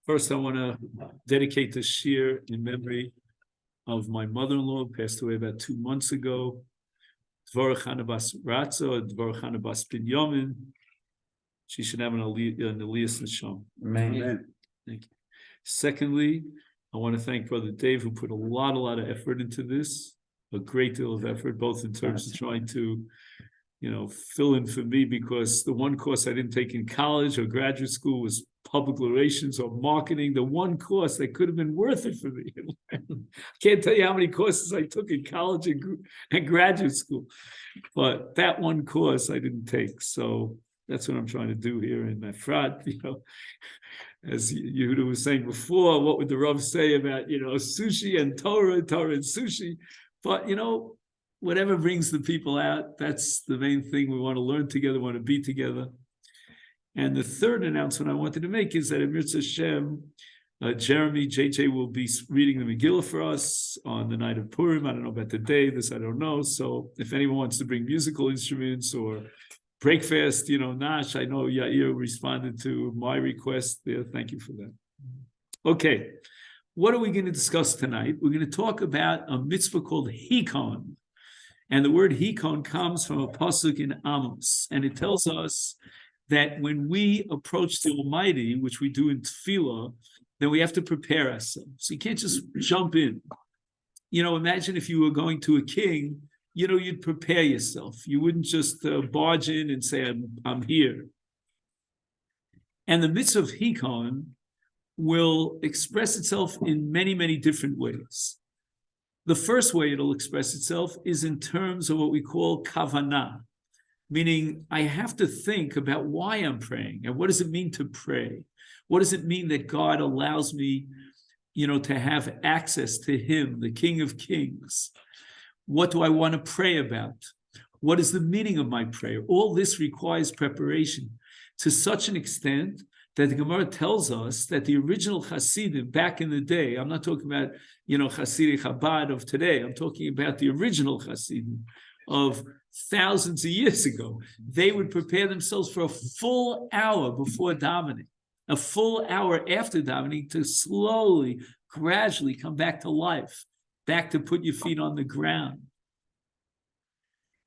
First, I want to dedicate this shir in memory of my mother-in-law, who passed away about 2 months ago. Dvorah Chana Bas Ratzo, Dvorah Chana Bas Binyamin. She should have an Elias Nisham. Amen. Thank you. Secondly, I want to thank Brother Dave, who put a lot of effort into this, a great deal of effort, both in terms of trying to, fill in for me, because the one course I didn't take in college or graduate school was public relations or marketing, the one course that could have been worth it for me. I can't tell you how many courses I took in college and graduate school, but that one course I didn't take. So that's what I'm trying to do here in Efrat. As Yehuda was saying before, what would the Rav say about, sushi and Torah and sushi? But, whatever brings the people out, that's the main thing. We want to learn together, want to be together. And the third announcement I wanted to make is that in Mirza Hashem, Jeremy, JJ will be reading the Megillah for us on the night of Purim. I don't know about the day, this I don't know. So if anyone wants to bring musical instruments or breakfast, Nash, I know Yair responded to my request there. Thank you for that. Okay, what are we going to discuss tonight? We're going to talk about a mitzvah called Hikon. And the word Hikon comes from a pasuk in Amos. And it tells us that when we approach the Almighty, which we do in Tefillah, then we have to prepare ourselves. So you can't just jump in. Imagine if you were going to a king, you'd prepare yourself. You wouldn't just barge in and say, I'm here. And the mitzvah of Hikon will express itself in many, many different ways. The first way it'll express itself is in terms of what we call kavanah, meaning I have to think about why I'm praying and what does it mean to pray? What does it mean that God allows me, to have access to Him, the King of Kings? What do I want to pray about? What is the meaning of my prayer? All this requires preparation to such an extent that the Gemara tells us that the original Hasidim back in the day, I'm not talking about, Hasidei Chabad of today, I'm talking about the original Hasidim of thousands of years ago. They would prepare themselves for a full hour before davening, a full hour after davening to slowly, gradually come back to life, back to put your feet on the ground.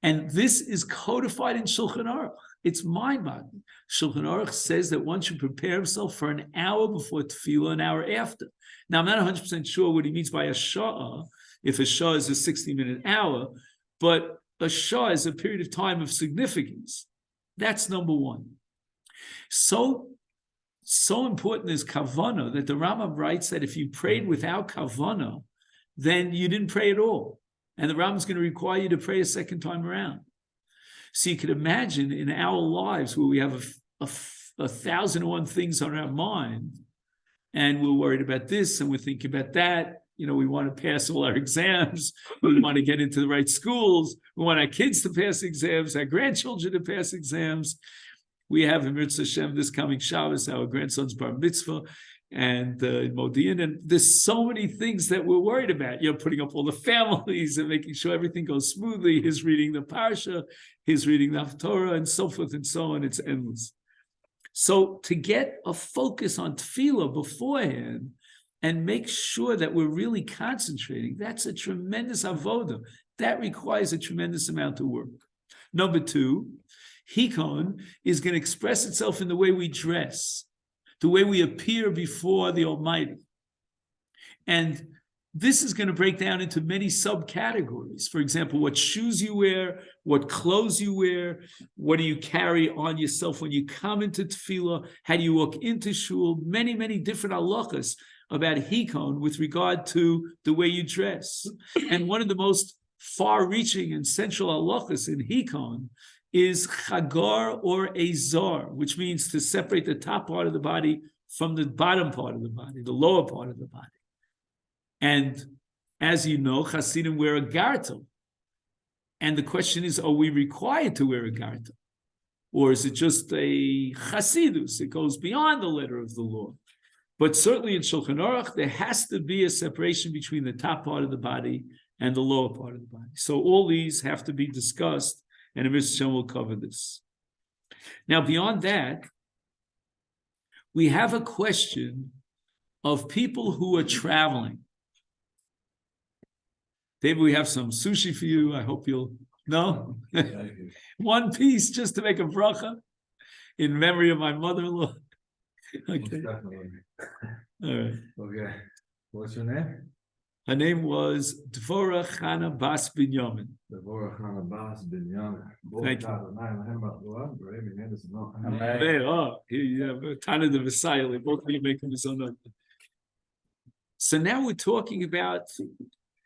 And this is codified in Shulchan Aruch. It's mind-boggling. Shulchan Aruch says that one should prepare himself for an hour before tefillah, an hour after. Now, I'm not 100% sure what he means by a sha'ah, if a sha'ah is a 60-minute hour, but a sha'ah is a period of time of significance. That's number one. So important is kavanah that the Rambam writes that if you prayed without kavanah, then you didn't pray at all. And the Rambam's going to require you to pray a second time around. So you could imagine in our lives where we have a 1,001 things on our mind, and we're worried about this and we're thinking about that. We want to pass all our exams. We want to get into the right schools. We want our kids to pass exams, our grandchildren to pass exams. We have in Mirza Hashem this coming Shabbos, our grandson's bar mitzvah, and Modi'in, and there's so many things that we're worried about. Putting up all the families and making sure everything goes smoothly. His reading the parsha, his reading the Torah, and so forth and so on. It's endless. So to get a focus on tefillah beforehand and make sure that we're really concentrating, that's a tremendous avodah. That requires a tremendous amount of work. Number two, Hikon is going to express itself in the way we dress, the way we appear before the Almighty. And this is going to break down into many subcategories. For example, what shoes you wear, what clothes you wear, what do you carry on yourself when you come into tefillah, how do you walk into shul, many, many different halachas about Hikon with regard to the way you dress. And one of the most far-reaching and central halachas in Hikon is chagar or azar, which means to separate the top part of the body from the bottom part of the body, the lower part of the body. And as you know, Hasidim wear a gartel. And the question is, are we required to wear a gartel? Or is it just a chasidus? It goes beyond the letter of the law. But certainly in Shulchan Aruch, there has to be a separation between the top part of the body and the lower part of the body. So all these have to be discussed, and Mirza Hashem will cover this. Now, beyond that, we have a question of people who are traveling. David, we have some sushi for you. I hope you'll, no? One piece just to make a bracha in memory of my mother-in-law. Okay. All right. Okay. What's your name? Her name was Dvorah Chana Bas Binyamin. Dvorah Chana Bas Binyamin. Thank you. Tana the Messiah. Both of you making this on. So now we're talking about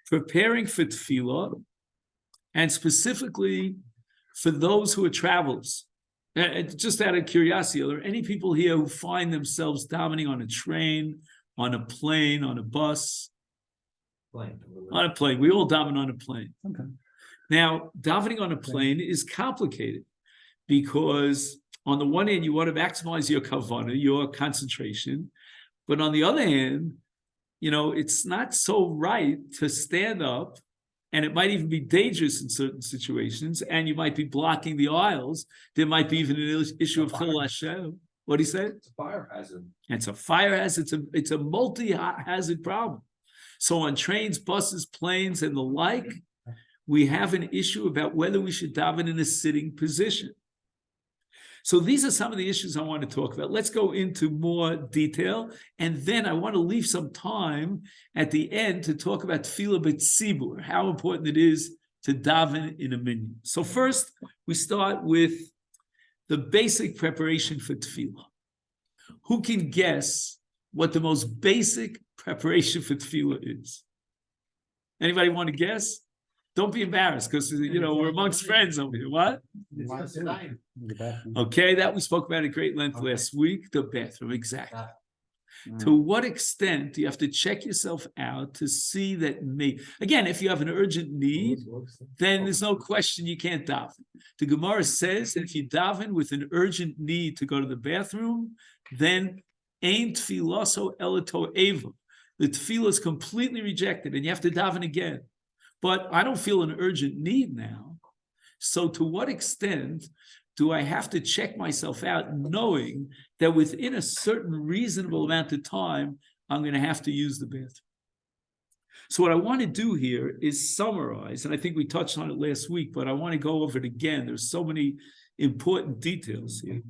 preparing for tefillah, and specifically for those who are travelers. Just out of curiosity, are there any people here who find themselves davening on a train, on a plane, on a bus? On a plane. We all daven on a plane. Okay. Now, davening on a plane is complicated because on the one hand, you want to maximize your kavanah, your concentration, but on the other hand, it's not so right to stand up, and it might even be dangerous in certain situations, and you might be blocking the aisles. There might be even an issue of Chil Hashem. What do you say? It's a fire hazard. It's a fire hazard. It's a multi-hazard problem. So on trains, buses, planes, and the like, we have an issue about whether we should daven in a sitting position. So these are some of the issues I want to talk about. Let's go into more detail, and then I want to leave some time at the end to talk about tefillah b'tzibur, how important it is to daven in a minyan. So first, we start with the basic preparation for tefillah. Who can guess what the most basic preparation for tefillah is? Anybody want to guess? Don't be embarrassed, because we're amongst friends over here. What? Okay, that we spoke about at great length last week. The bathroom, exactly. To what extent do you have to check yourself out to see that again, if you have an urgent need, then there's no question you can't daven. The Gemara says that if you daven with an urgent need to go to the bathroom, then ain tfilaso elato eva. The tefillah is completely rejected, and you have to daven again. But I don't feel an urgent need now. So to what extent do I have to check myself out, knowing that within a certain reasonable amount of time, I'm going to have to use the bathroom? So what I want to do here is summarize, and I think we touched on it last week, but I want to go over it again. There's so many important details here.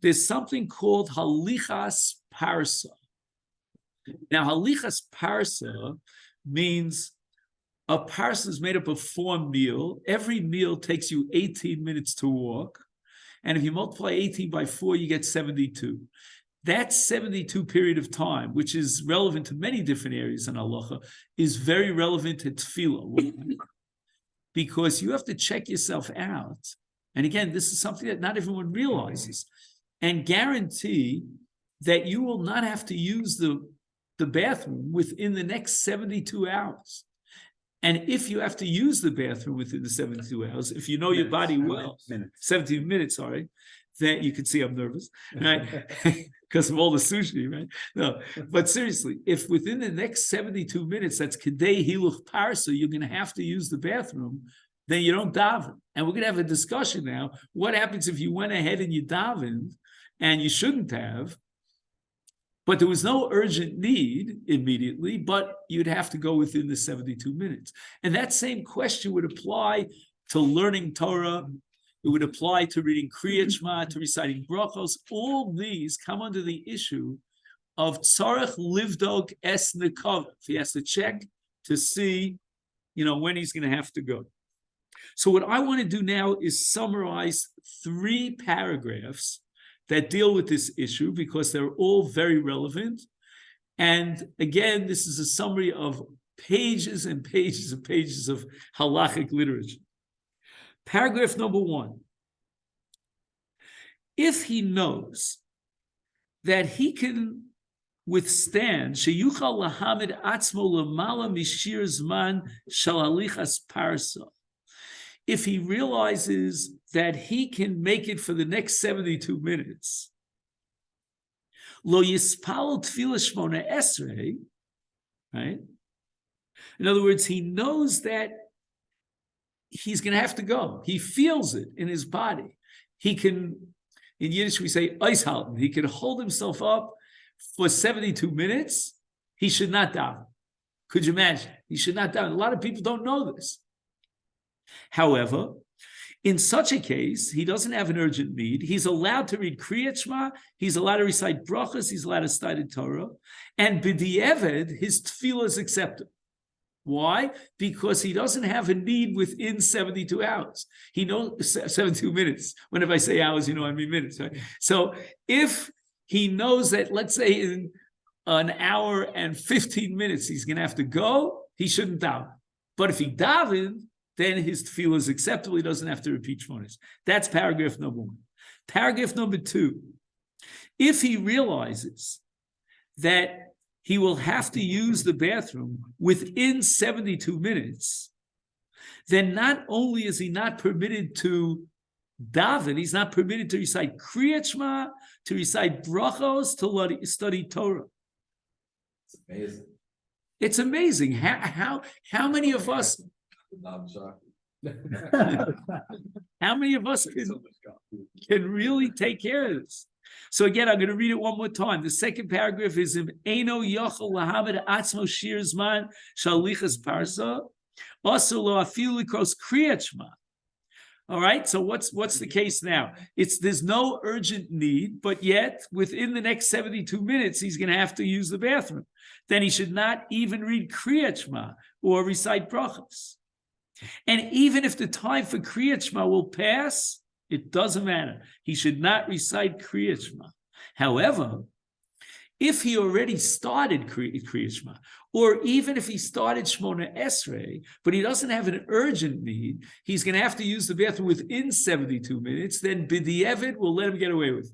There's something called halichas parsa. Now, halichas parsa means a parsa is made up of 4 meals. Every meal takes you 18 minutes to walk. And if you multiply 18 by 4, you get 72. That 72 period of time, which is relevant to many different areas in halacha, is very relevant to tefillah. Because you have to check yourself out. And again, this is something that not everyone realizes. And guarantee that you will not have to use the bathroom within the next 72 hours. And if you have to use the bathroom within the 72 hours, if you know your body well, 17 minutes, sorry, then you can see I'm nervous, right? Because of all the sushi, right? No, but seriously, if within the next 72 minutes, that's kedei hiluch parsa, you're going to have to use the bathroom, then you don't daven. And we're going to have a discussion now. What happens if you went ahead and you davened, and you shouldn't have, but there was no urgent need immediately, but you'd have to go within the 72 minutes. And that same question would apply to learning Torah. It would apply to reading Kriyat Shema, to reciting brachos. All these come under the issue of tzarech livdog es nekava. He has to check to see, when he's going to have to go. So what I want to do now is summarize 3 paragraphs that deal with this issue, because they're all very relevant. And again, this is a summary of pages and pages and pages of halachic literature. Paragraph number 1. If he knows that he can withstand sheyuchal lahamid atzmo lamala mishir zman shel halichas parsa, if he realizes that he can make it for the next 72 minutes, lo yispal tefillah shmona esrei, right? In other words, he knows that he's going to have to go. He feels it in his body. He can in Yiddish we say eishalten. He can hold himself up for 72 minutes. He should not daven. Could you imagine? He should not daven. A lot of people don't know this. However, in such a case, he doesn't have an urgent need. He's allowed to read Kriyat Shema. He's allowed to recite brachas. He's allowed to study Torah. And b'di'eved, his tefillah is accepted. Why? Because he doesn't have a need within 72 hours. He knows 72 minutes. Whenever I say hours, I mean minutes. Right? So if he knows that, let's say in an hour and 15 minutes, he's going to have to go, he shouldn't daven. But if he davened, then his tefillah is acceptable. He doesn't have to repeat shmonis. That's paragraph number 1. Paragraph number 2. If he realizes that he will have to use the bathroom within 72 minutes, then not only is he not permitted to daven, he's not permitted to recite Kriyat Shema, to recite brachos, to study Torah. It's amazing. It's amazing. How many of us... I'm sorry. How many of us can really take care of this? So again, I'm going to read it one more time. The second paragraph is Eino Yochel Lahamed Atzmo Shir Zman Shalichas Parsa Also Lo Afilu Likros Kriyat Shema. All right, so what's the case now? There's no urgent need, but yet within the next 72 minutes, he's going to have to use the bathroom. Then he should not even read Kriyat Shema or recite brachos. And even if the time for Kriyat Shema will pass, it doesn't matter. He should not recite Kriyat Shema. However, if he already started Kriyat Shema, or even if he started Shmona Esrei, but he doesn't have an urgent need, he's going to have to use the bathroom within 72 minutes, then B'di'evid will let him get away with it.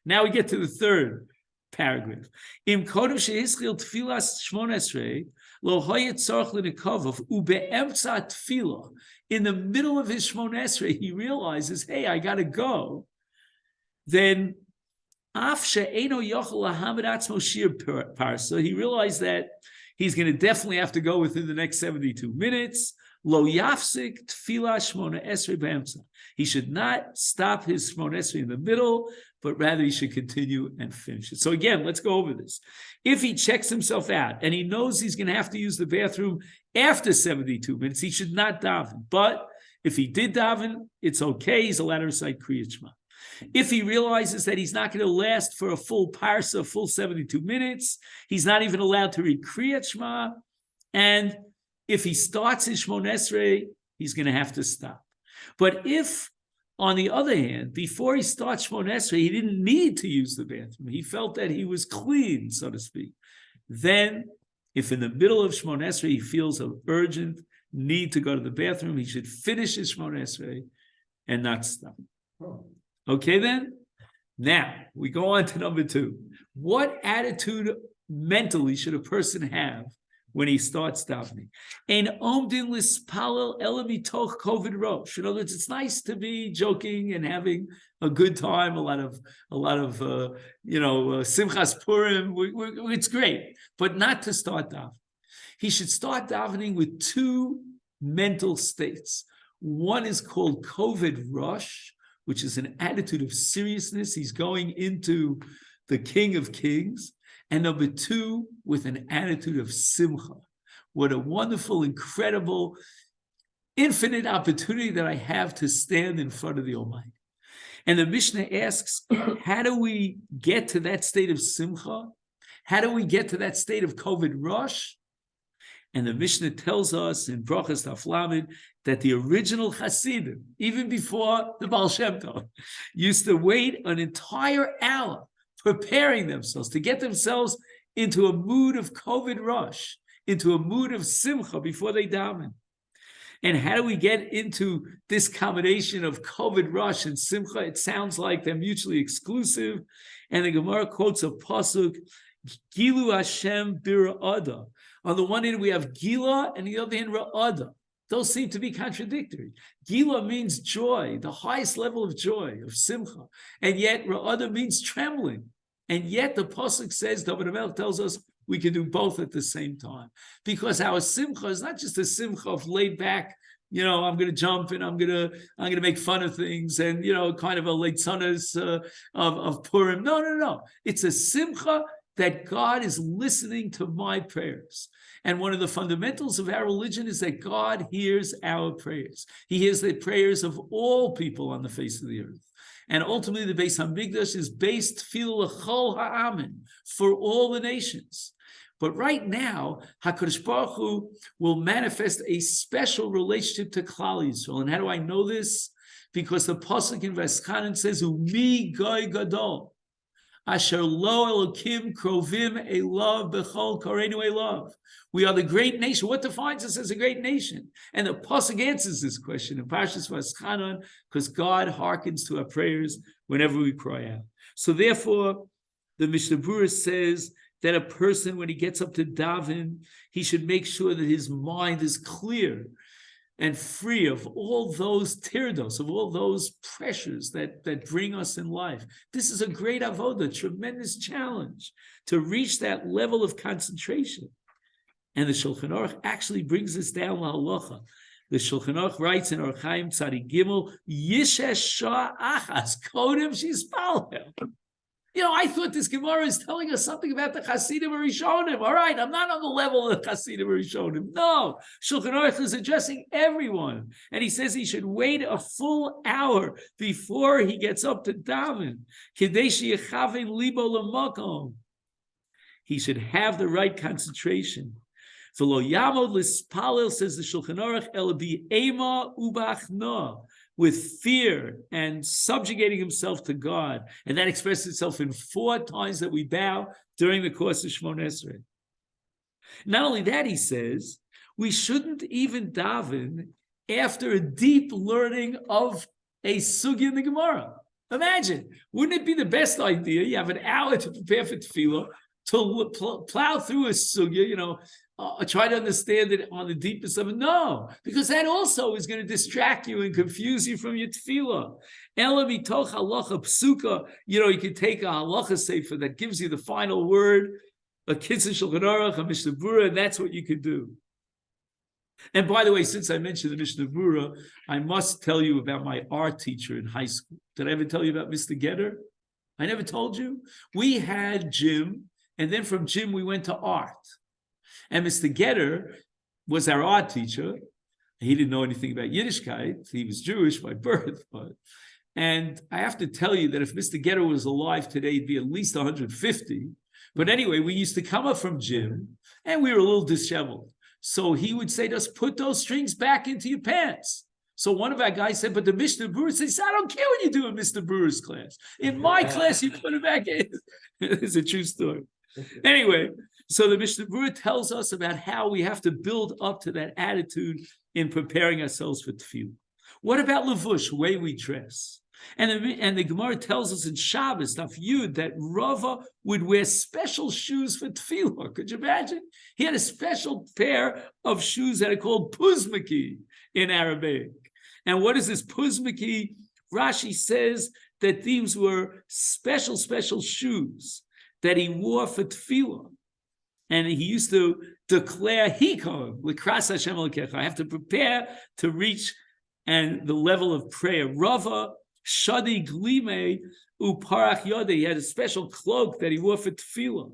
Now we get to the third paragraph. Im kodem shehischil tfilas Shmona Esrei, lo hoyet tzorch l'nekovov, ube'emtza tfilah. In the middle of his Shmona Esrei, he realizes, hey, I got to go. Then he realized that he's going to definitely have to go within the next 72 minutes. Lo yafsik tefillah shmona esrei b'emtza. He should not stop his shmona esrei in the middle, but rather he should continue and finish it. So again, let's go over this. If he checks himself out and he knows he's going to have to use the bathroom after 72 minutes, he should not daven. But if he did daven, it's okay. He's allowed to recite Kriyat Shema. If he realizes that he's not going to last for a full parsa, a full 72 minutes, he's not even allowed to read Kriyat Shema. And if he starts his Shmona Esrei, he's going to have to stop. But if, on the other hand, before he starts Shmona Esrei, he didn't need to use the bathroom, he felt that he was clean, so to speak, then if in the middle of Shmona Esrei he feels an urgent need to go to the bathroom, he should finish his Shmona Esrei and not stop. Okay, then? Now, we go on to number 2. What attitude mentally should a person have when he starts davening? Ein omdin lispalel ela mitoch koved rosh. In other words, it's nice to be joking and having a good time, a lot of Simchas Purim. It's great, but not to start davening. He should start davening with 2 mental states. One is called koved rosh, which is an attitude of seriousness. He's going into the King of Kings. And number 2, with an attitude of simcha. What a wonderful, incredible, infinite opportunity that I have to stand in front of the Almighty. And the Mishnah asks, how do we get to that state of simcha? How do we get to that state of koved rosh? And the Mishnah tells us in Brachas Daf Lamed that the original Hasidim, even before the Baal Shem Tov, used to wait an entire hour preparing themselves to get themselves into a mood of koved rosh, into a mood of simcha before they daven. And how do we get into this combination of koved rosh and simcha? It sounds like they're mutually exclusive. And the Gemara quotes a pasuk, Gilu Hashem bira'ada. On the one hand, we have Gila, and on the other hand, Ra'ada. Those seem to be contradictory. Gila means joy, the highest level of joy, of simcha. And yet, Ra'ada means trembling. And yet, the pasuk says, David HaMelech tells us, we can do both at the same time. Because our simcha is not just a simcha of laid back, I'm going to jump and I'm going to make fun of things and, kind of a leitzanas of Purim. No. It's a simcha that God is listening to my prayers. And one of the fundamentals of our religion is that God hears our prayers. He hears the prayers of all people on the face of the earth. And ultimately, the Beis Hamikdash is based tefillah l'chol ha'amin, for all the nations. But right now, HaKadosh Baruch Hu will manifest a special relationship to Klal Yisrael. And how do I know this? Because the pasuk in Vaskanan says, "Umi goy gadol, asher lo elokim krovim elav bechol karenu elav." We are the great nation. What defines us as a great nation? And the pasuk answers this question in Parshas Vaskanan, because God hearkens to our prayers whenever we cry out. So therefore, the Mishnah Berurah says that a person, when he gets up to daven, he should make sure that his mind is clear and free of all those tirdos, of all those pressures that bring us in life. This is a great avoda, tremendous challenge to reach that level of concentration. And the Shulchan Aruch actually brings this down la halacha. The Shulchan Aruch writes in Orach Chaim Tzadik Gimel, Yishesh shah achas kodem shispalel. I thought this Gemara is telling us something about the Hasidim Rishonim. All right, I'm not on the level of the Hasidim Rishonim. No, Shulchan Aruch is addressing everyone. And he says he should wait a full hour before he gets up to daven. Kedei sheyechaven libo l'makom. He should have the right concentration. V'lo yamod lispalel, says the Shulchan Aruch, el bi'ema ubachna, with fear and subjugating himself to God. And that expresses itself in 4 times that we bow during the course of Shmoneh Esrei. Not only that, he says, we shouldn't even daven after a deep learning of a sugya in the Gemara. Imagine, wouldn't it be the best idea? You have an hour to prepare for tefillah, to plow through a sugya, try to understand it on the deepest of it. No, because that also is going to distract you and confuse you from your tefillah. Ela mitoch halacha psuka, you can take a halacha sefer that gives you the final word, a kitzur Shulchan Aruch, a Mishnah Berurah, and that's what you can do. And by the way, since I mentioned the Mishnah Berurah, I must tell you about my art teacher in high school. Did I ever tell you about Mr. Getter? I never told you. We had gym, and then from gym we went to art. And Mr. Getter was our art teacher. He didn't know anything about Yiddishkeit. He was Jewish by birth. And I have to tell you that if Mr. Getter was alive today, he'd be at least 150. But anyway, we used to come up from gym, and we were a little disheveled. So he would say to us, put those strings back into your pants. So one of our guys said, but the Mishnah Berurah says, I don't care what you do in Mr. Berurah's class. In my class, you put it back in. It's a true story. Anyway, so the Mishnah Berurah tells us about how we have to build up to that attitude in preparing ourselves for tefillah. What about levush, way we dress? And the Gemara tells us in Shabbos, Daf Yud, that Rava would wear special shoes for tefillah. Could you imagine? He had a special pair of shoes that are called puzmiki in Arabic. And what is this puzmiki? Rashi says that these were special shoes that he wore for tefillah. And he used to declare, Hikon, L'kras Hashem Elokecha. I have to prepare to reach and the level of prayer. Rava, Shadi Glime, Uparach Yode. He had a special cloak that he wore for tefillah.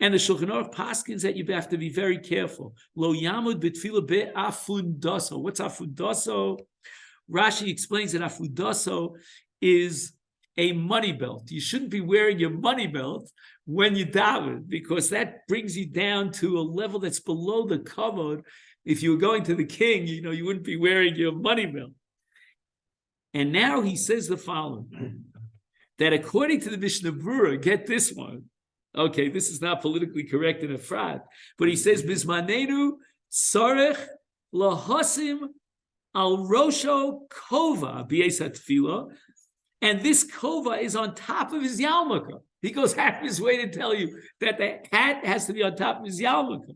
And the Shulchan Aruch paskins that you have to be very careful. Lo yamud b'tefillah be'afundaso. What's afundaso? Rashi explains that afundaso is a money belt. You shouldn't be wearing your money belt when you daven, because that brings you down to a level that's below the kavod. If you were going to the king, you wouldn't be wearing your money belt. And now he says the following, that according to the Mishnah Berurah, get this one. Okay, this is not politically correct in a frat, but he says, Bismanenu tzarech lahasim al rosho kova b'yesat tefillah. And this kova is on top of his yarmulke. He goes out of his way to tell you that the hat has to be on top of his yarmulke.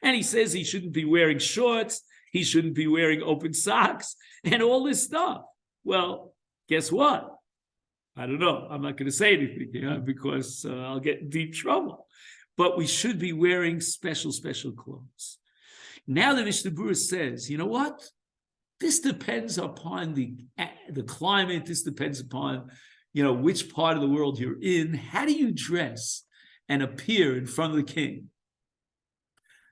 And he says he shouldn't be wearing shorts, he shouldn't be wearing open socks, and all this stuff. Well, guess what? I don't know. I'm not going to say anything, because I'll get in deep trouble. But we should be wearing special clothes. Now the Mishnah Berurah says, you know what? This depends upon the climate. This depends upon, which part of the world you're in. How do you dress and appear in front of the king?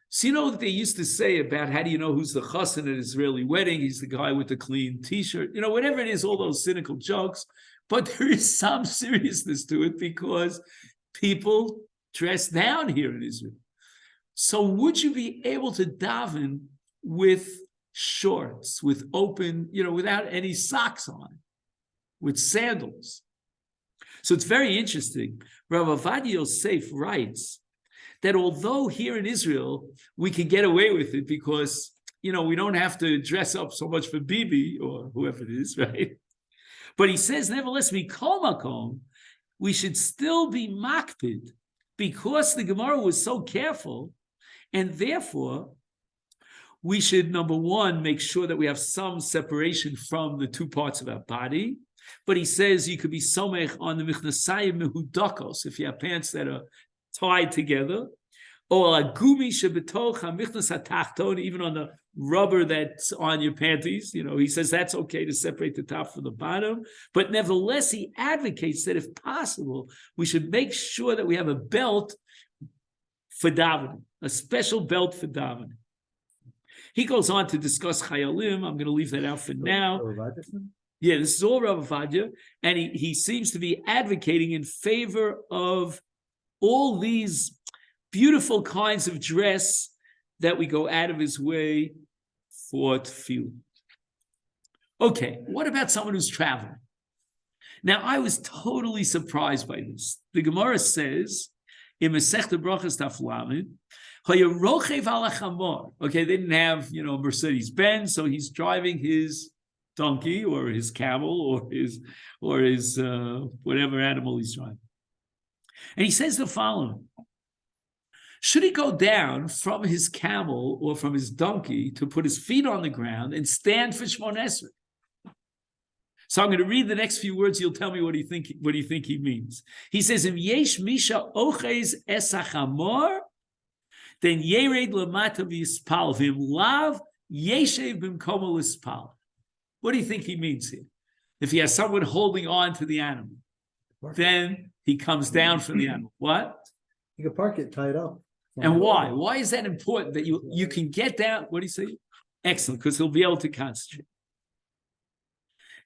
So you know what they used to say about how do you know who's the chassan at an Israeli wedding? He's the guy with the clean t-shirt. Whatever it is, all those cynical jokes. But there is some seriousness to it because people dress down here in Israel. So would you be able to daven with shorts, with open, without any socks on, with sandals? So it's very interesting. Rav Ovadia Yosef writes that although here in Israel we can get away with it because, we don't have to dress up so much for Bibi or whoever it is, right? But he says, nevertheless, mikol makom, we should still be makpid because the Gemara was so careful, and therefore we should, number one, make sure that we have some separation from the two parts of our body. But he says you could be somech on the michnasayim mehudakos if you have pants that are tied together, or a gumi shebetoch hamichnas hatachton, even on the rubber that's on your panties. He says that's okay to separate the top from the bottom. But nevertheless, he advocates that if possible, we should make sure that we have a belt for davening, a special belt for davening. He goes on to discuss chayalim. I'm going to leave that out for now. Yeah, this is all Rav Ovadia, and he seems to be advocating in favor of all these beautiful kinds of dress that we go out of his way for tefillah. Okay, what about someone who's traveling? Now, I was totally surprised by this. The Gemara says in Masechta Brachas Daf Lamed, okay, they didn't have, Mercedes-Benz, so he's driving his donkey or his camel or his whatever animal he's driving. And he says the following: should he go down from his camel or from his donkey to put his feet on the ground and stand for Shmon Esrei? So I'm going to read the next few words. You'll tell me what do you think he means. He says, "Im yesh misha oches esachamor, then yered lamata v'yispal v'im lav yeshev b'mkomo l'spal." What do you think he means here? If he has someone holding on to the animal, then he comes down from the animal. What? You can park it tied up. And why? Why is that important that you can get down? What do you say? Excellent, because he'll be able to concentrate.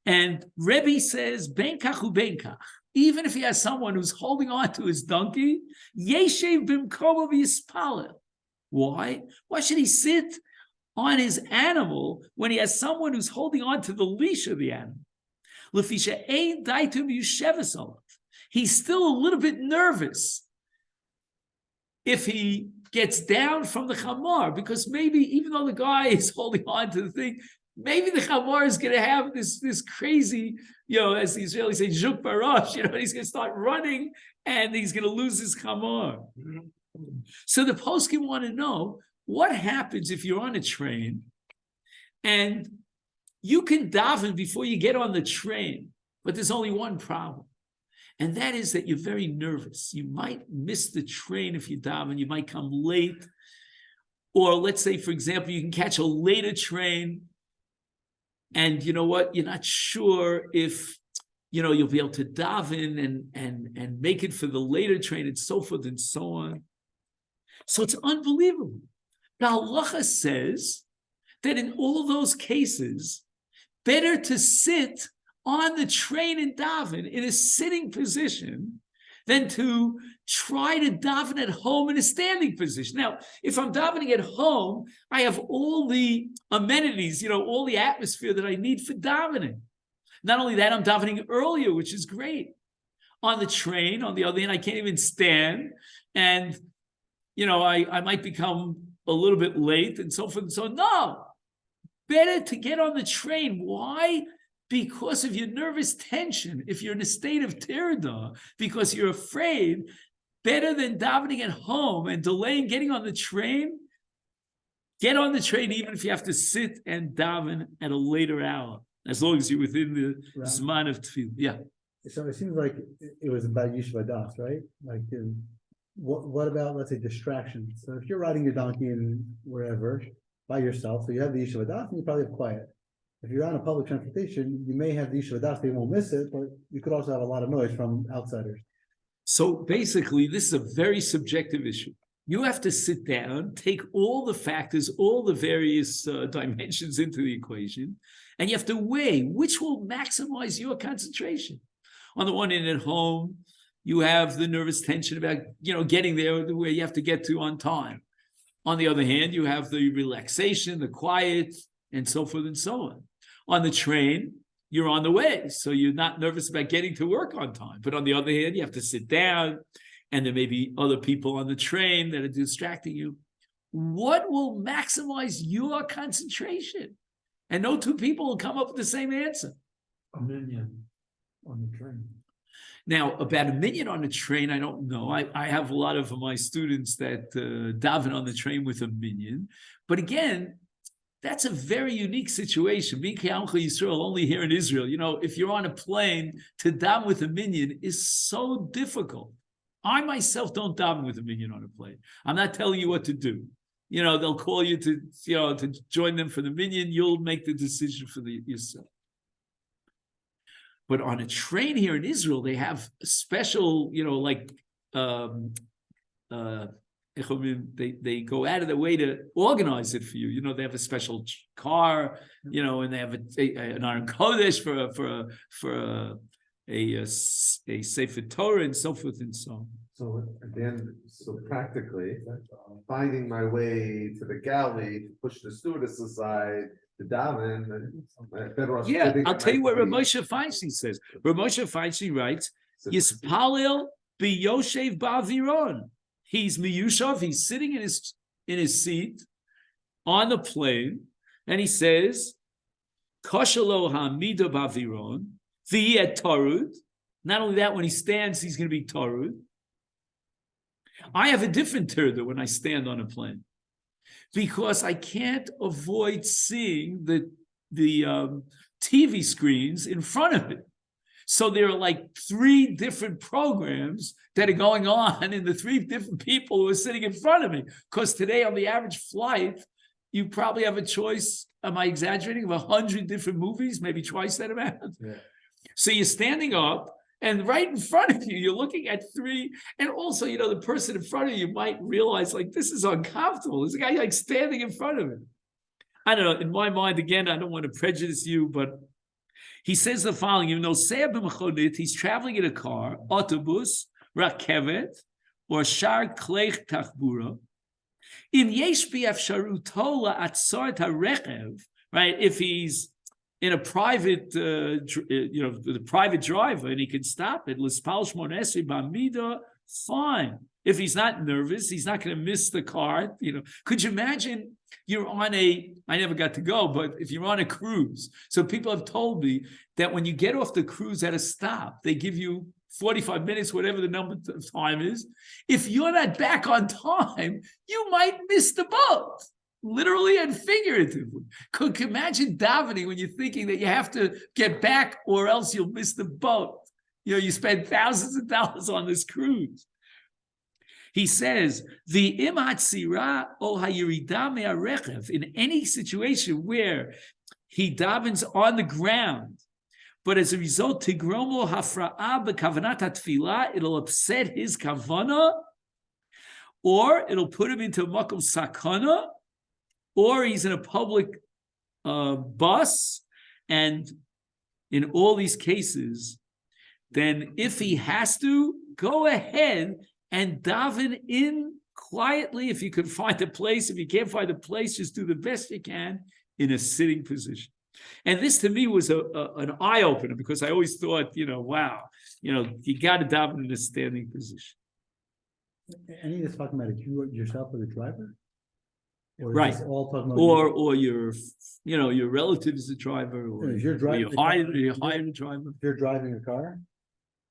And Rebbe says, "Benkach u benkach." Even if he has someone who's holding on to his donkey, yeshev b'mkomo v'yispalel. Why? Why should he sit on his animal when he has someone who's holding on to the leash of the animal? Lefisha ein daitum yusheves olav. He's still a little bit nervous if he gets down from the chamar, because maybe even though the guy is holding on to the thing, maybe the chamar is going to have this crazy, as the Israelis say, juk barash, he's going to start running and he's going to lose his chamar. So the poskim want to know, what happens if you're on a train and you can daven before you get on the train, but there's only one problem, and that is that you're very nervous. You might miss the train if you daven. You might come late, or let's say, for example, you can catch a later train, and you know what? You're not sure if you'll be able to daven and make it for the later train, and so forth and so on. So it's unbelievable. The halacha says that in all those cases, better to sit on the train and daven in a sitting position than to try to daven at home in a standing position. Now, if I'm davening at home, I have all the amenities, all the atmosphere that I need for davening. Not only that, I'm davening earlier, which is great. On the train, on the other hand, I can't even stand, and I might become a little bit late and so forth and so on. No, better to get on the train. Why? Because of your nervous tension. If you're in a state of tirdah, because you're afraid, better than davening at home and delaying getting on the train, get on the train even if you have to sit and daven at a later hour, as long as you're within the zman of tefillah. Yeah. So it seems like it was about Yeshiva Das, right? Like, what about, let's say, distractions? So if you're riding your donkey in wherever by yourself, so you have the Yeshiva Das and you probably have quiet. if you're on a public transportation, you may have the Yishuv Das, they won't miss it, but you could also have a lot of noise from outsiders. So basically, this is a very subjective issue. You have to sit down, take all the factors, all the various dimensions into the equation, and you have to weigh which will maximize your concentration. On the one hand, at home, you have the nervous tension about, getting there where you have to get to on time. On the other hand, you have the relaxation, the quiet, and so forth and so on. On the train, you're on the way, so you're not nervous about getting to work on time. But on the other hand, you have to sit down, and there may be other people on the train that are distracting you. What will maximize your concentration? And no two people will come up with the same answer. A minion on the train. Now, about a minion on a train, I don't know. I have a lot of my students that daven on the train with a minion. But again, that's a very unique situation. Being K'Amcha Yisrael only here in Israel, if you're on a plane, to daven with a minion is so difficult. I myself don't daven with a minion on a plane. I'm not telling you what to do. They'll call you to join them for the minion. You'll make the decision for yourself. But on a train here in Israel, they have a special, they go out of their way to organize it for you. They have a special car, and they have an Aron Kodesh for a Sefer Torah and so forth and so on. So again, practically, finding my way to the galley to push the stewardess aside to daven. Yeah, I'll tell you what Rav Moshe Feinstein says. Rav Moshe Feinstein writes, "Yispalil biyoshev ba'aviron." He's miyushav. He's sitting in his seat on the plane, and he says, "Koshelo ha'amida ba'aviron v'yet tarud." Not only that, when he stands, he's going to be tarud. I have a different tirda when I stand on a plane, because I can't avoid seeing the TV screens in front of it. So there are like 3 different programs that are going on in the 3 different people who are sitting in front of me. Because today on the average flight, you probably have a choice, am I exaggerating, of 100 different movies, maybe twice that amount. Yeah. So you're standing up, and right in front of you, you're looking at 3, and also, the person in front of you might realize, this is uncomfortable. There's a guy standing in front of him. I don't know, in my mind, again, I don't want to prejudice you, but he says the following, he's traveling in a car, autobus, rakevet, or shar kleich tachbura. In yesh bi'afsharuto la'atzar harechev, right? If he's in a private, the private driver, and he can stop it. L'spal shmon esrei b'amida, fine. If he's not nervous, he's not going to miss the car. Could you imagine? You're on I never got to go, but if you're on a cruise, so people have told me that when you get off the cruise at a stop, they give you 45 minutes, whatever the number of time is. If you're not back on time, you might miss the boat. Literally and figuratively. Could you imagine davening when you're thinking that you have to get back or else you'll miss the boat? You spend thousands of dollars on this cruise. He says, the imatzira o hayirida me'arechev, in any situation where he davens on the ground, but as a result, tigromo hafra'a b'kavanat hatfilah, it'll upset his kavana, or it'll put him into a makom sakana, or he's in a public bus, and in all these cases, then if he has to, go ahead and daven in quietly if you can find a place. If you can't find a place, just do the best you can in a sitting position. And this to me was an eye-opener, because I always thought, wow, you got to daven in a standing position. And he is talking about you yourself as a driver? Or is Right. this all talking about Or your relative is a driver, or If you're driving- you hired a driver. if you're driving a car?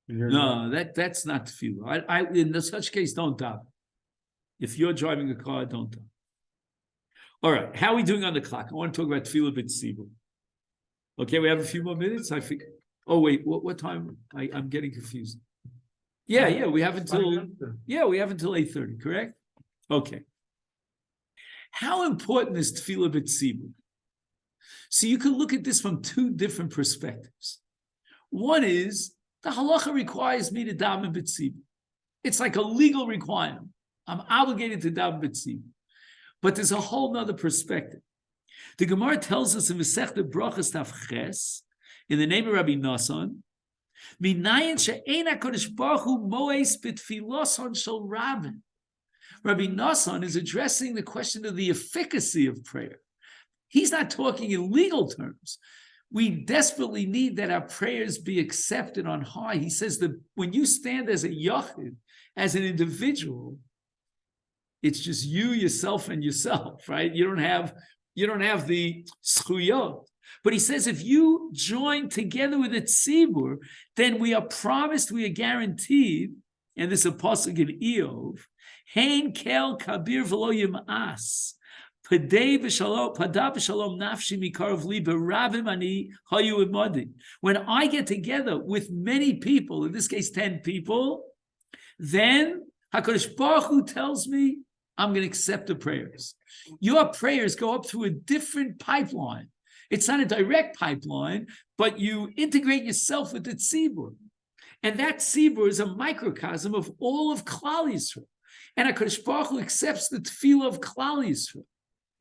No, that's not tefillah. I in such case, don't daven. If you're driving a car, don't daven. All right, how are we doing on the clock? I want to talk about tefillah b'tzibur. Okay, we have a few more minutes. I think. Oh wait, what time? I'm getting confused. Yeah, we have until 8:30. Correct? Okay. How important is tefillah b'tzibur? So you can look at this from two different perspectives. One is, the halacha requires me to daven b'tzibur. It's like a legal requirement. I'm obligated to daven b'tzibur. But there's a whole nother perspective. The Gemara tells us in Masechta Brachas Taf Ches, in the name of Rabbi Nassan, Minayin she'ein HaKadosh Baruch Hu moes b'tfiloson shel rabin. Rabbi Nassan is addressing the question of the efficacy of prayer. He's not talking in legal terms. We desperately need that our prayers be accepted on high. He says that when you stand as a yachid, as an individual, it's just you, yourself, and yourself, right? You don't have the schuyot. But he says if you join together with the tzibur, then we are promised, we are guaranteed, and this is a pasuk in Eov, hein kel kabir v'lo yim'as, padei b'shalom nafshi mikarov li b'ravim ani hayu imadi. When I get together with many people, in this case 10 people, then HaKadosh Baruch Hu tells me I'm going to accept the prayers. Your prayers go up through a different pipeline. It's not a direct pipeline, but you integrate yourself with the tzibur. And that tzibur is a microcosm of all of Klal Yisrael. And HaKadosh Baruch Hu accepts the tefillah of Klal Yisrael.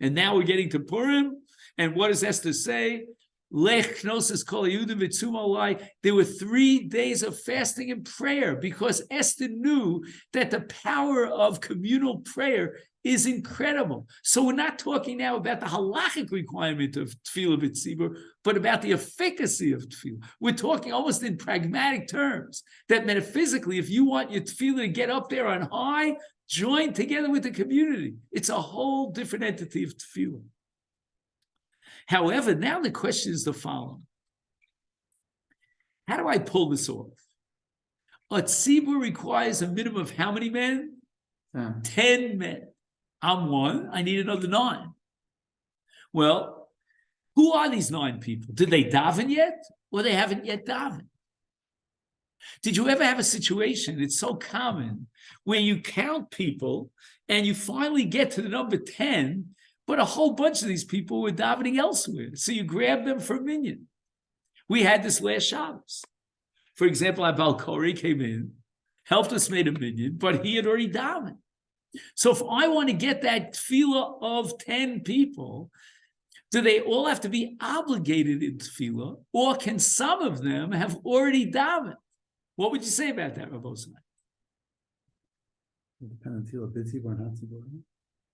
And now we're getting to Purim. And what does Esther say? Lech Knossos Kol Yehudim V'tzum Olai. There were 3 days of fasting and prayer because Esther knew that the power of communal prayer is incredible. So we're not talking now about the halachic requirement of tefillah b'tzibur, but about the efficacy of tefillah. We're talking almost in pragmatic terms, that metaphysically, if you want your tefillah to get up there on high, join together with the community. It's a whole different entity of tefillah. However, now the question is the following. How do I pull this off? A tzibur requires a minimum of how many men? 10 men. I'm one, I need another 9. Well, who are these 9 people? Did they daven yet? Or they haven't yet davened? Did you ever have a situation, it's so common, where you count people and you finally get to the number 10, but a whole bunch of these people were davening elsewhere. So you grab them for a minyan. We had this last Shabbos. For example, Abal Kori came in, helped us make a minyan, but he had already davened. So if I want to get that tefillah of 10 people, do they all have to be obligated in tefillah, or can some of them have already davened? What would you say about that, Rabbi Osman? Depends on tzibur or not tzibur.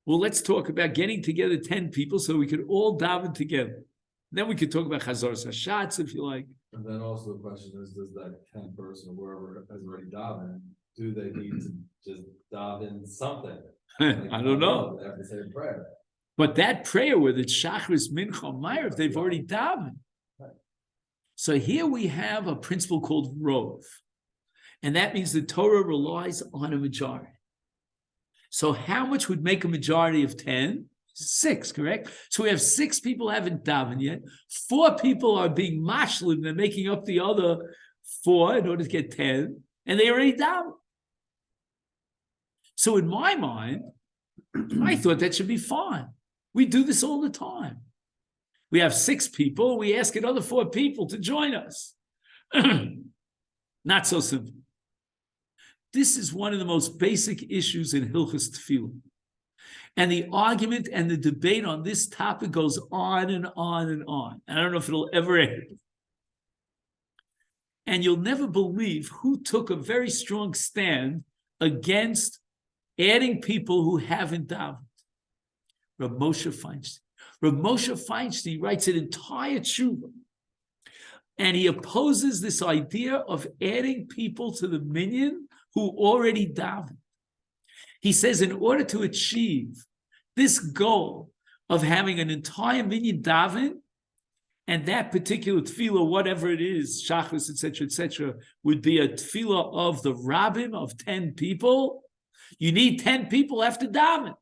Well, let's talk about getting together 10 people so we could all daven together. Then we could talk about Chazar Sashatz, if you like. And then also the question is, does that 10 person or wherever has already davened, do they need to just daven something? I don't know. They have to say a prayer. But that prayer, whether it's Shachris, Mincha, Ma'ariv, they've already davened. So here we have a principle called Rov. And that means the Torah relies on a majority. So how much would make a majority of 10? 6, correct? So we have 6 people haven't davened yet. 4 people are being mashlim. They're making up the other 4 in order to get 10. And they already davened. So in my mind, I thought that should be fine. We do this all the time. We have 6 people. We ask another 4 people to join us. Not so simple. This is one of the most basic issues in Hilchos Tefilla. And the argument and the debate on this topic goes on and on and on. I don't know if it'll ever end. And you'll never believe who took a very strong stand against adding people who haven't davened. Rav Moshe Feinstein. Rav Moshe Feinstein writes an entire tshuva. And he opposes this idea of adding people to the minyan who already davened. He says in order to achieve this goal of having an entire minyan daven, and that particular tefillah, whatever it is, shachris, etc., would be a tefillah of the rabbim of 10 people, you need 10 people after daven.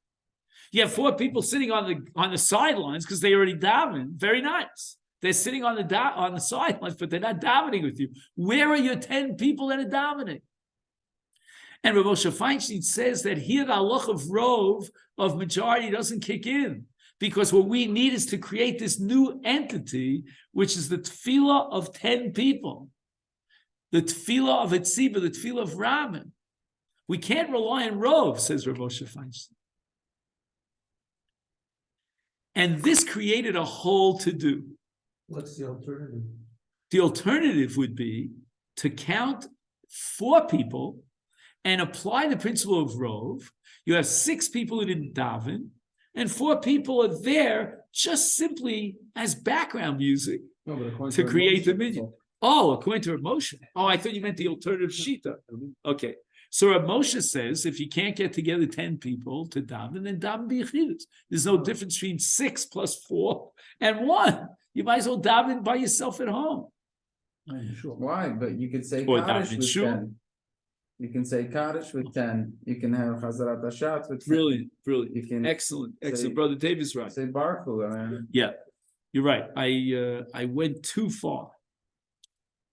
You have 4 people sitting on the sidelines because they already daven. Very nice. They're sitting on the sidelines, but they're not davening with you. Where are your 10 people that are davening? And Rav Moshe Feinstein says that here the halach of rov, of majority, doesn't kick in. because what we need is to create this new entity, which is the tefillah of 10 people, the tefillah of Etziba, the tefillah of Raman. We can't rely on Rov, says Rav Moshe Feinstein. And this created a whole to-do. What's the alternative? The alternative would be to count 4 people and apply the principle of Rov. You have 6 people who didn't daven, and 4 people are there just simply as background music to create the minyan. Oh, according to Rav Moshe. Oh, I thought you meant the alternative shita. Okay. So Rav Moshe says if you can't get together 10 people to daven, then daven b'yechidus. There's no difference between 6 plus 4 and 1. You might as well daven by yourself at home. Sure. Why? But you can say Or Kaddish daven with shul. 10. You can say Kaddish with 10. You can have Chazarat Hashat with 10. Brilliant, brilliant. You can Excellent, excellent. say- Brother David's right. say Baruch Hu. Yeah, you're right. I went too far.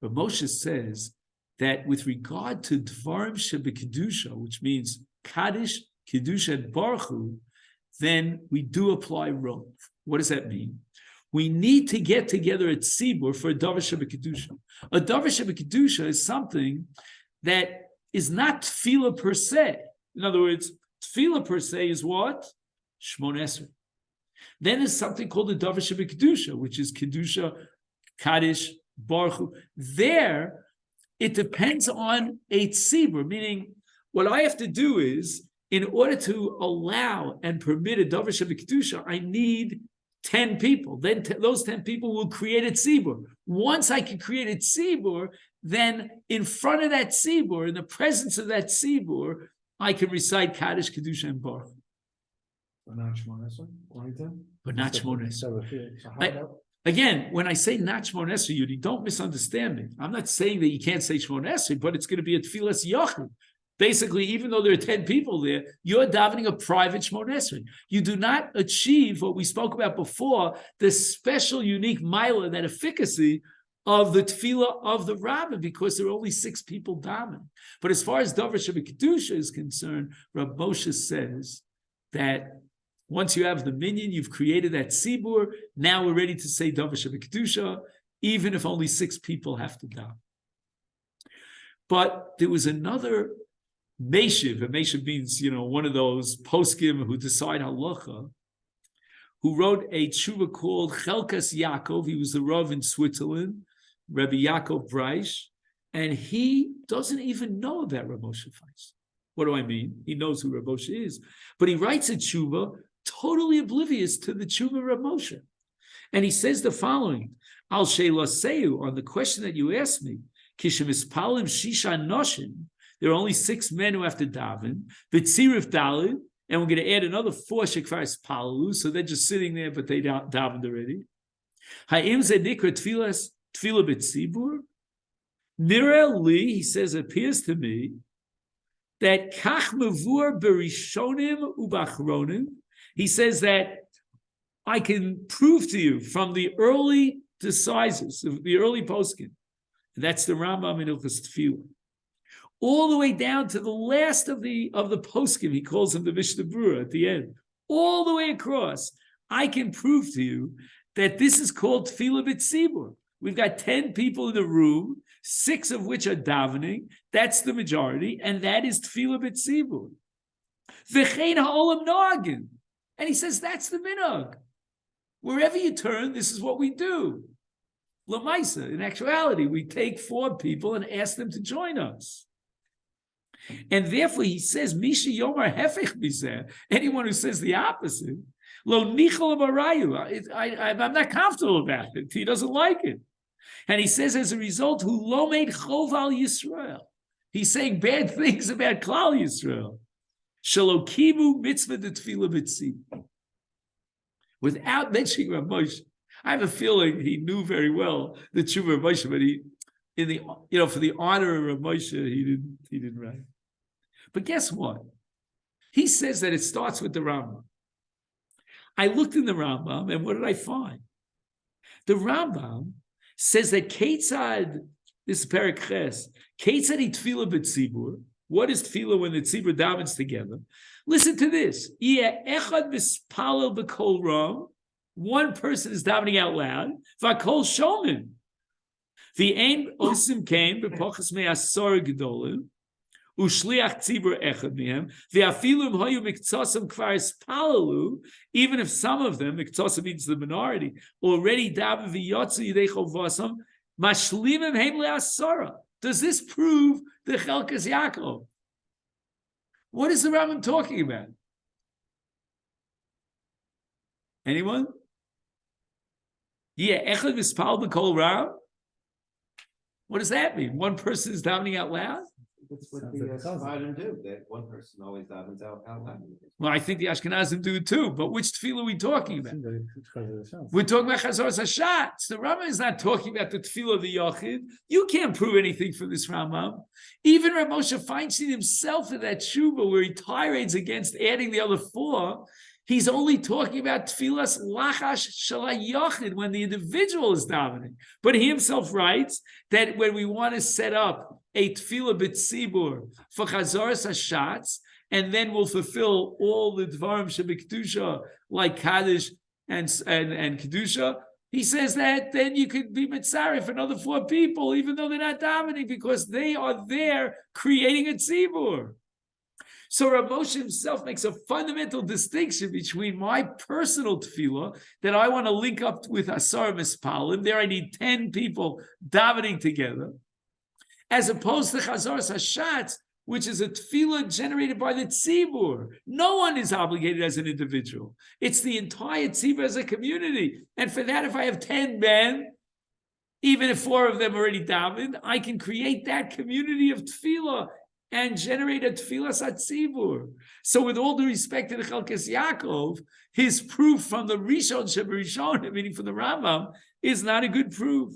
But Moshe says that with regard to Dvarim Shebekidusha, which means Kaddish, Kidusha, and Baruch Hu, then we do apply Rov. What does that mean? We need to get together at Tzibur for a Davar Shebekidusha. A Davar Shebekidusha is something that is not Tefillah per se. In other words, Tefillah per se is what? Shmon Esrei. Then there's something called the Davar Shebekidusha, which is Kedusha, Kaddish, Baruch Hu. There, it depends on a tzibur, meaning what I have to do is, in order to allow and permit a davar shebekidusha, I need 10 people. Then those 10 people will create a tzibur. Once I can create a tzibur, then in front of that tzibur, in the presence of that tzibur, I can recite Kaddish, Kedusha, and Baruch. But not Shmon Esrei, according to him? But not Shmon Esrei. So how I- about- Again, when I say not Shmon Esrei, Yudi, don't misunderstand me. I'm not saying that you can't say Shmon Esrei, but it's going to be a Tfilas Yachid. Basically, even though there are 10 people there, you're davening a private Shmon Esrei. You do not achieve what we spoke about before, the special, unique milah, that efficacy of the tefillah of the rabbin, because there are only 6 people davening. But as far as Davar Shebekidusha is concerned, Rav Moshe says that once you have the minyan, you've created that tzibur. Now we're ready to say Davar Shebekidusha, even if only 6 people have to daven. But there was another Meshiv, and Meshiv means, one of those poskim who decide halacha, who wrote a tshuva called Chelkas Yaakov. He was the Rav in Switzerland, Rabbi Yaakov Breish, and he doesn't even know about Rav Moshe Feinstein. What do I mean? He knows who Rav Moshe is, but he writes a tshuva totally oblivious to the tshuva Rav Moshe. And he says the following, Al Sheila on the question that you asked me, Kishem Ispalim Shisha Noshim, there are only 6 men who have to daven, B'tzirif Dalid, and we're going to add another 4 Shekvar Ispalu, so they're just sitting there, but they davened already. Ha'im Ze Nikra Tfilah B'tzibur, Nira Li, he says, appears to me, that Kach Mavur Berishonim Ubachronim, he says that I can prove to you from the early decisors, the early poskim, that's the Rambam in Hilchos Tefilla, all the way down to the last of the poskim, he calls him the Mishnah Berurah at the end, all the way across, I can prove to you that this is called Tefillah B'tzibur. We've got 10 people in the room, 6 of which are davening, that's the majority, and that is Tefillah B'tzibur. V'chein ha'olam noagin. And he says, that's the minhag. Wherever you turn, this is what we do. Lamaisa, in actuality, we take 4 people and ask them to join us. And therefore, he says, Misha Yomar Hefech Bizeh, anyone who says the opposite, Lo Nichol Barayu, I'm not comfortable about it. He doesn't like it. And he says, as a result, who lo made Choval Yisrael. He's saying bad things about Klal Yisrael. Shalokimu mitzvah de tefillah b'tzibur. Without mentioning Rav Moshe, I have a feeling he knew very well the tshuva of Moshe, but for the honor of Rav Moshe, he didn't write. But guess what? He says that it starts with the Rambam. I looked in the Rambam, and what did I find? The Rambam says that Ketzad, this is Perek Ches, Ketzad hi tefillah b'tzibur, What is tefillah when the tzibur davens together? Listen to this. One person is davening out loud. V'akol shomin. V'ein osim came b'pochas me'asor gedolim. Ushliach tzibur echad mihem. V'afilu hoyu miktsosam kvar espalalu. Even if some of them, miktsosam means the minority, already daven v'yotzu yidei chovasam, mashlimim heim le'asora. Does this prove the Hilchos Yaakov? What is the Rambam talking about? Anyone? Yeah, echad v'spal b'kol ram. What does that mean? One person is davening out loud? That's what Sounds like a cousin. Sephardim do, that one person always davens out loud. Well, I think the Ashkenazim do it too, but which tefillah are we talking about? Seems like it's because of the sound. We're talking about Chazoras Hashatz. The Rambam is not talking about the tefillah of the Yachid. You can't prove anything from this Rambam. Even Rav Moshe Feinstein himself in that Shuba where he tirades against adding the other four, he's only talking about tefillas lachash shalai Yachid when the individual is davening. But he himself writes that when we want to set up a tefillah b'tzibur for Chazoras Hashatz, and then we'll fulfill all the dvarim shebekdusha like kaddish and kedusha. He says that then you could be mitzaref for another four people, even though they're not davening, because they are there creating a tzibur. So Rav Moshe himself makes a fundamental distinction between my personal tefillah that I want to link up with Asar Mispalim. There I need 10 people davening together, as opposed to Chazoras Hashatz, which is a tefillah generated by the tzibur. No one is obligated as an individual. It's the entire tzibur as a community. And for that, if I have 10 men, even if 4 of them already davened, I can create that community of tefillah and generate a tefillah satzibur. So with all due respect to the Hilchos Yaakov, his proof from the Rishon Shebarishon, meaning from the Rambam, is not a good proof.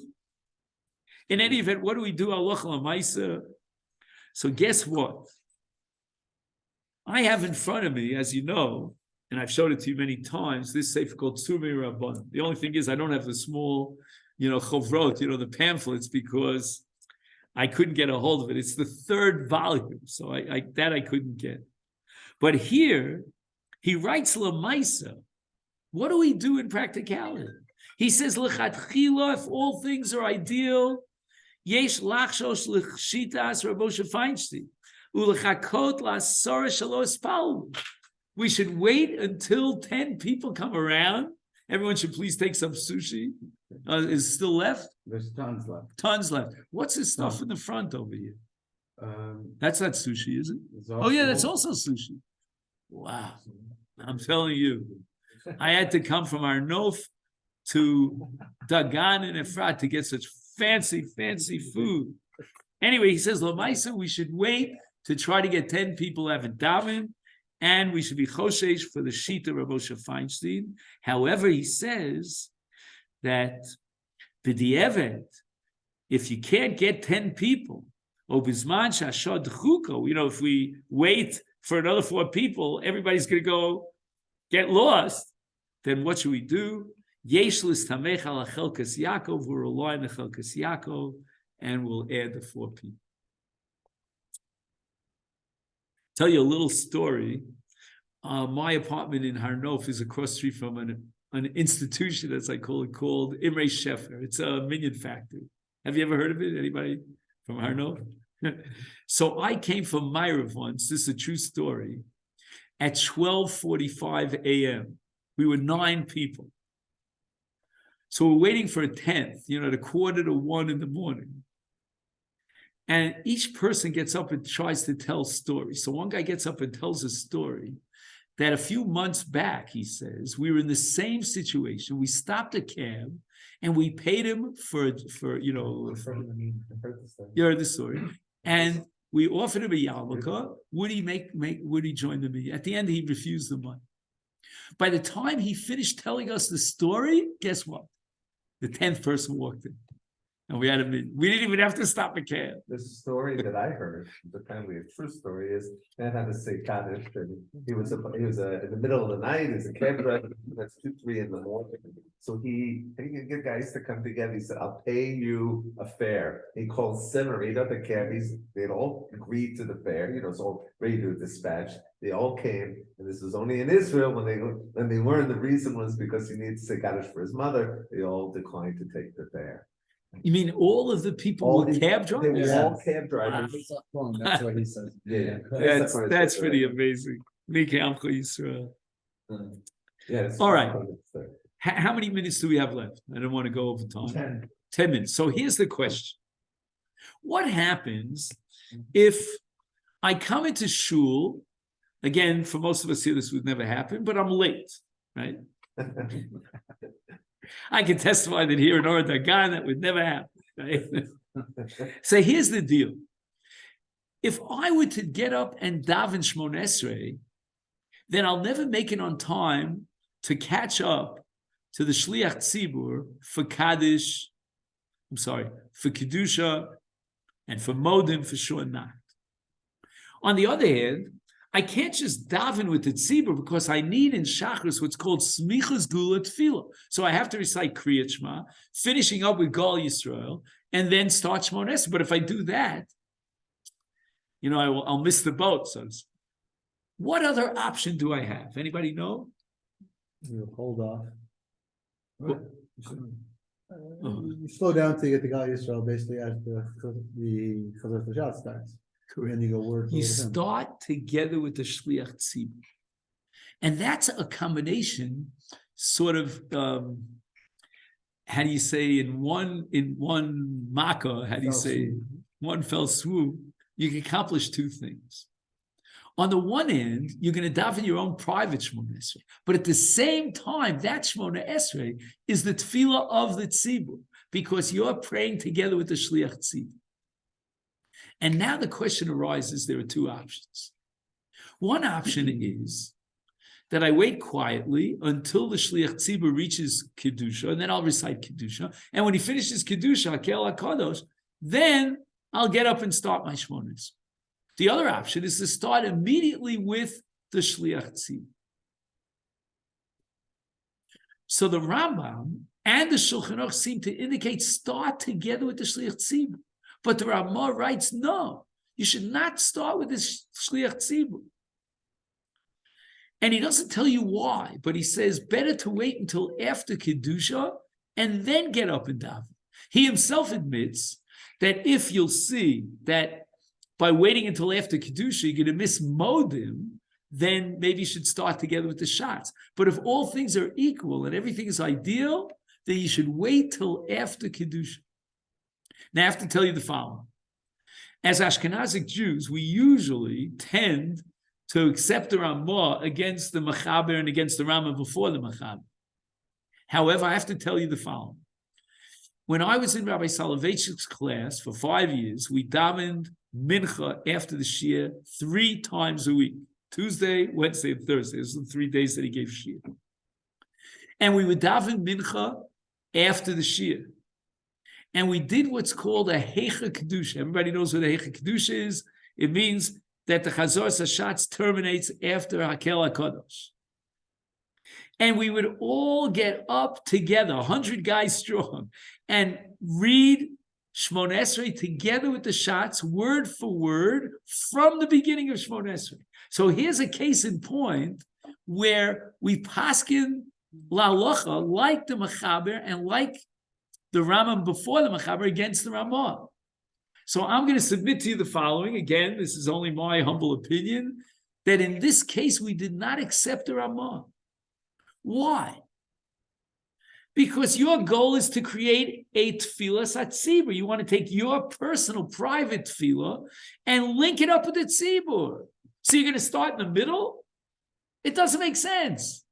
In any event, what do we do? Halacha l'maisa. So guess what? I have in front of me, as you know, and I've showed it to you many times, this sefer called Tzumei Rabban. The only thing is I don't have the small, chovrot, the pamphlets, because I couldn't get a hold of it. It's the 3rd volume, so I couldn't get. But here, he writes L'maisa. What do we do in practicality? He says, L'chatchila, if all things are ideal, Yesh lachshosh l'chitas Rav Moshe Feinstein u'lechakot la'asara shelo espallu. We should wait until 10 people come around. Everyone should please take some sushi. Is still left? There's tons left. Tons left. What's this stuff in the front over here? That's not sushi, is it? It's Oh yeah, that's also- also sushi. Wow. I'm telling you, I had to come from Arnof to Dagan and Efrat to get such fancy food. Anyway, he says, Lamaisa, we should wait to try to get 10 people to have a daven, and we should be choshesh for the Shita Rav Moshe Feinstein. However, he says that b'di'evet, if you can't get 10 people, or bizman shashad chuko, if we wait for another 4 people, everybody's going to go get lost. Then what should we do? Yesh l'stamech ala Hilchos Yaakov, we'll rely on the Hilchos Yaakov, and we'll add the 4 people. Tell you a little story. My apartment in Harnof is across the street from an institution, as I call it, called Imre Shefer. It's a minion factory. Have you ever heard of it? Anybody from Harnof? So I came from Ma'ariv once. This is a true story. At 12:45 a.m., we were 9 people. So we're waiting for a 10th, at 1:45 in the morning. And each person gets up and tries to tell stories. So one guy gets up and tells a story that a few months back, he says, we were in the same situation. We stopped a cab and we paid him for you heard the story. And we offered him a yarmulke. Would he join the meeting? At the end, he refused the money. By the time he finished telling us the story, guess what? The 10th person walked in. And we didn't even have to stop a cab. The story that I heard, apparently a true story, is man had to say Kaddish, and he was in the middle of the night, he's a cab driver, that's 2, 3 in the morning. So he get guys to come together, he said, I'll pay you a fare. He called 7 or 8 other cabbies, they'd all agreed to the fare, it's all ready to dispatch. They all came, and this was only in Israel when they learned the reason was because he needed to say Kaddish for his mother, they all declined to take the fare. You mean all of the people All were the- cab They drivers? were all cab drivers. That's what he says. Yeah. That's pretty amazing. Miki Amcha Yisrael. Yeah. it's All right. fun. How many minutes do we have left? I don't want to go over time. 10 minutes. So here's the question. What happens if I come into shul, again, for most of us here, this would never happen, but I'm late, right? I can testify that here in Or Dagan, that would never happen, right? So here's the deal. If I were to get up and daven Shmon Esrei, then I'll never make it on time to catch up to the Shliach Tzibur for Kaddish, for Kedusha, and for Modim, for Shua Nacht. On the other hand, I can't just daven with the tzibur because I need in Shachris what's called Smichas Gula Tefillah. So I have to recite Kriyat Shema, finishing up with Gal Yisrael, and then start Shmon Esrei. But if I do that, I'll miss the boat. So what other option do I have? Anybody know? You hold off. Well, You slow down to get the Gal Yisrael basically as the Chazar Tashat starts. And then you go word. You start together with the Shliach Tzibur. And that's a combination, sort of, how do you say, in one makkah, how do you say, one fell swoop, you can accomplish 2 things. On the one end, you're going to daven your own private Shmona Esrei, but at the same time, that Shmona Esrei is the tefillah of the tzibur, because you're praying together with the Shliach Tzibur. And now the question arises, there are 2 options. One option is that I wait quietly until the Shliach Tzibur reaches Kedusha, and then I'll recite Kedusha. And when he finishes Kedusha, Hakel HaKadosh, then I'll get up and start my Shmonis. The other option is to start immediately with the Shliach Tzibur. So the Rambam and the Shulchan Aruch seem to indicate start together with the Shliach Tzibur. But the Ramah writes, no, you should not start with this Shliach Tzibur. And he doesn't tell you why, but he says better to wait until after Kedusha and then get up and daven. He himself admits that if you'll see that by waiting until after Kedusha, you're going to miss Modim, then maybe you should start together with the shots. But if all things are equal and everything is ideal, then you should wait till after Kedusha. Now, I have to tell you the following. As Ashkenazic Jews, we usually tend to accept the Ramah against the Machaber and against the Rambam before the Machaber. However, I have to tell you the following. When I was in Rabbi Soloveitchik's class for 5 years, we davened Mincha after the Shia 3 times a week. Tuesday, Wednesday, and Thursday. Those are the 3 days that he gave Shia. And we would daven Mincha after the Shia. And we did what's called a Heicha Kedusha. Everybody knows what a Heicha Kedusha is. It means that the Chazor Sashatz terminates after Hakel HaKadosh. And we would all get up together, 100 guys strong, and read Shmon Esrei together with the shots, word for word, from the beginning of Shmon Esrei. So here's a case in point where we paskin la'alocha like the Machaber and like the Rambam before the Machaber against the Ramah. So I'm going to submit to you the following. Again, this is only my humble opinion, that in this case we did not accept the Ramah. Why? Because your goal is to create a tefillah satzibur. You want to take your personal private tefillah and link it up with the tzibur. So you're going to start in the middle? It doesn't make sense.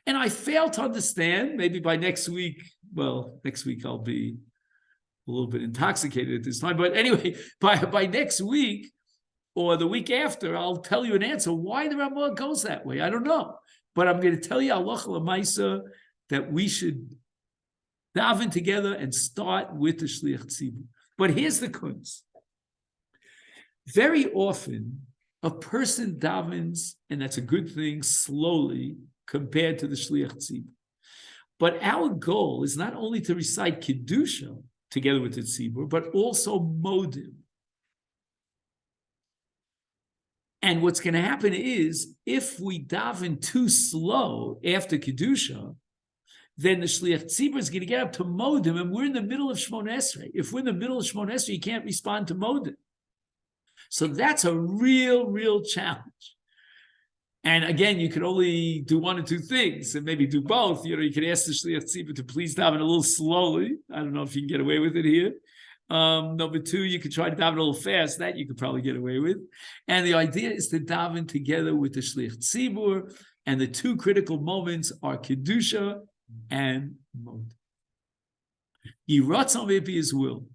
And I fail to understand, maybe by next week, well, next week I'll be a little bit intoxicated at this time, but anyway, by next week or the week after, I'll tell you an answer why the Ramah goes that way. I don't know. But I'm going to tell you, halacha l'maisa, that daven together and start with the Shliach Tzibur. But here's the kunz. Very often, a person davens, and that's a good thing, slowly compared to the Shliach Tzibur. But our goal is not only to recite Kedusha together with the Tzibur, but also Modim. And what's going to happen is, if we daven too slow after Kedusha, then the Shliach Tzibur is going to get up to Modim, and we're in the middle of Shmon Esrei. If we're in the middle of Shmon Esrei, you can't respond to Modim. So that's a real challenge. And again, you can only do one or two things, and maybe do both. You can ask the Shliach Tzibur to please daven a little slowly. I don't know if you can get away with it here. Number two, you could try to daven a little fast. That you could probably get away with. And the idea is to daven together with the Shliach Tzibur, and the two critical moments are Kedusha and Mod. Yiratzon may be His will,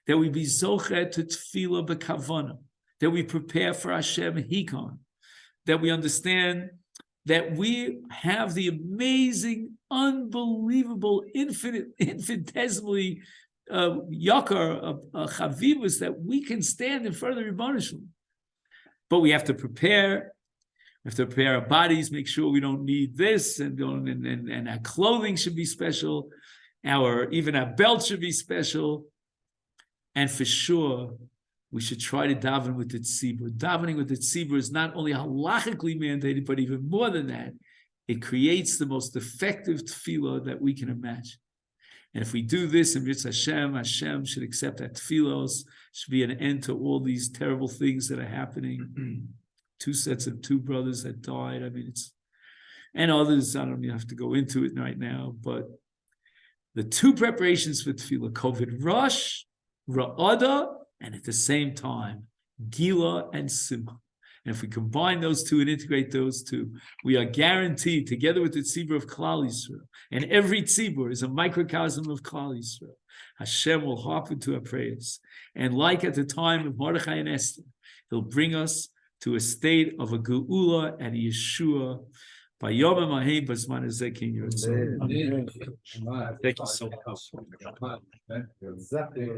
that we be zochet to tefillah b'kavana, that we prepare for Hashem hikon, that we understand that we have the amazing, unbelievable, infinitesimally yakar chavivus that we can stand in front of the Rebbeinu Shalom. But we have to prepare. We have to prepare our bodies, make sure we don't need this, and our clothing should be special. Even our belt should be special. And for sure, we should try to daven with the tzibur. Davening with the tzibur is not only halachically mandated, but even more than that, it creates the most effective tefillah that we can imagine. And if we do this in Ritz Hashem, Hashem should accept our tefillos. Should be an end to all these terrible things that are happening. 2 sets of 2 brothers that died. I mean, and others. I don't even have to go into it right now. But the 2 preparations for tefillah: COVID rush, Ra'ada, and at the same time, Gila and Simcha. And if we combine those 2 and integrate those 2, we are guaranteed, together with the tzibur of Klal Yisrael, and every tzibur is a microcosm of Klal Yisrael, Hashem will hearken to our prayers. And like at the time of Mordechai and Esther, He'll bring us to a state of a geula and a Yeshua. By Yom HaMahim, Bazman HaZeh King Yirtzeh. Thank you so much. Exactly.